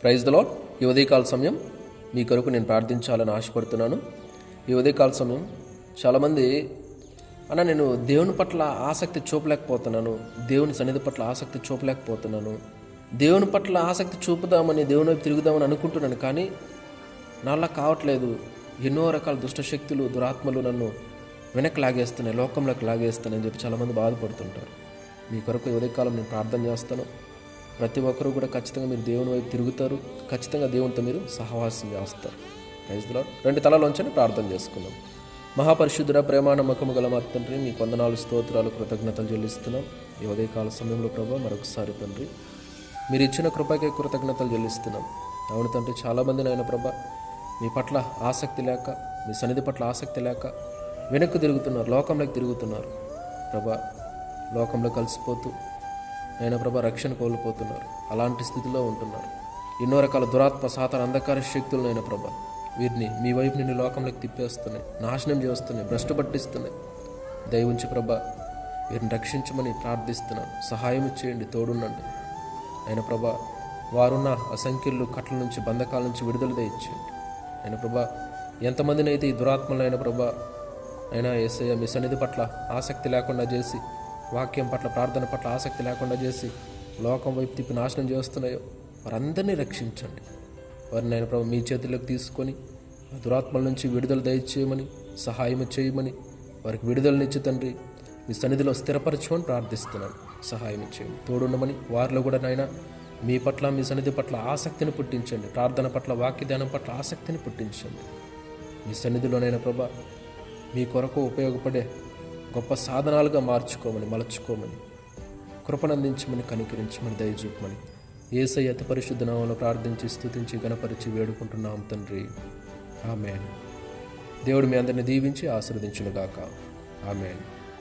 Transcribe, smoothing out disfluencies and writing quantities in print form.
Praise the lord. ఈ ఉదయకాల సమయం మీ కొరకు నేను ప్రార్థించాలని ఆశపడుతున్నాను. ఈ ఉదయకాల సమయం చాలామంది నేను దేవుని పట్ల ఆసక్తి చూపలేకపోతున్నాను, దేవుని సన్నిధి పట్ల ఆసక్తి చూపలేకపోతున్నాను, దేవుని పట్ల ఆసక్తి చూపుదామని దేవుని వైపు తిరుగుదామని అనుకుంటున్నాను, కానీ నాలా కావట్లేదు. ఎన్నో రకాల దుష్టశక్తులు, దురాత్మలు నన్ను వెనక్కి లాగేస్తున్నాయి, లోకంలోకి లాగేస్తున్నాయి అని చెప్పి చాలామంది బాధపడుతుంటారు. మీ కొరకు ఈ ఉదయకాలం నేను ప్రార్థన చేస్తాను. ప్రతి ఒక్కరూ కూడా ఖచ్చితంగా మీరు దేవుని వైపు తిరుగుతారు, ఖచ్చితంగా దేవునితో మీరు సహవాసం చేస్తారు. Praise the lord. 2 తలలోంచని ప్రార్థన చేసుకుందాం. మహాపరిశుద్ధుడ, ప్రేమ నమ్మకము గల మా తండ్రి, మీ వందనాలు, స్తోత్రాలు, కృతజ్ఞతలు చెల్లిస్తున్నాం. ఈ ఉదయకాల సమయంలో ప్రభా మరొకసారి తండ్రి మీరు ఇచ్చిన కృపకే కృతజ్ఞతలు చెల్లిస్తున్నాం. అవును తండ్రి, చాలామంది నాయన ప్రభా మీ పట్ల ఆసక్తి లేక, మీ సన్నిధి పట్ల ఆసక్తి లేక వెనక్కి తిరుగుతున్నారు, లోకంలోకి తిరుగుతున్నారు ప్రభా. లోకంలో కలిసిపోతూ అయినా ప్రభా రక్షణ కోల్పోతున్నారు, అలాంటి స్థితిలో ఉంటున్నారు. ఎన్నో రకాల దురాత్మ, సాతాన, అంధకార శక్తులనైనా ప్రభా వీరిని మీ వైపు నుండి లోకంలోకి తిప్పేస్తున్నాయి, నాశనం చేస్తున్నాయి, భ్రష్టు పట్టిస్తున్నాయి. దయవుంచి ప్రభా వీరిని రక్షించమని ప్రార్థిస్తున్నాను. సహాయం చేయండి, తోడుండండి అయినా ప్రభా. వారున్న అసంఖ్యులు కట్ల నుంచి, బంధకాల నుంచి విడుదల దయచేయండి అయినా ప్రభా. ఎంతమందిని అయితే ఈ దురాత్మలైన ప్రభా అయినా యేసయ్య మీ సన్నిధి పట్ల ఆసక్తి లేకుండా చేసి, వాక్యం పట్ల, ప్రార్థన పట్ల ఆసక్తి లేకుండా చేసి లోకం వైపు తిప్పి నాశనం చేస్తున్నాయో వారందరినీ రక్షించండి. వారిని ఆయన ప్రభు మీ చేతుల్లోకి తీసుకొని ఆ దురాత్మల నుంచి విడుదల దయచేయమని, సహాయం చేయమని, వారికి విడుదలనిచ్చి తండ్రి మీ సన్నిధిలో స్థిరపరచమని ప్రార్థిస్తున్నాను. సహాయం చేయండి, తోడుండమని. వారిలో కూడా నాయన మీ పట్ల, మీ సన్నిధి పట్ల ఆసక్తిని పుట్టించండి. ప్రార్థన పట్ల, వాక్య ధ్యానం పట్ల ఆసక్తిని పుట్టించండి. మీ సన్నిధిలోనైనా ప్రభా మీ కొరకు ఉపయోగపడే గొప్ప సాధనాలుగా మార్చుకోమని, మలచుకోమని, కృపనందించమని, కనికరించమని, దయచూపమని యేసయ్య అతి పరిశుద్ధ నామములో ప్రార్థించి, స్తుతించి, గణపరిచి వేడుకుంటున్నాం తండ్రి. ఆమేన్. దేవుడు మీ అందరిని దీవించి ఆశీర్వదించునుగాక. ఆమేన్.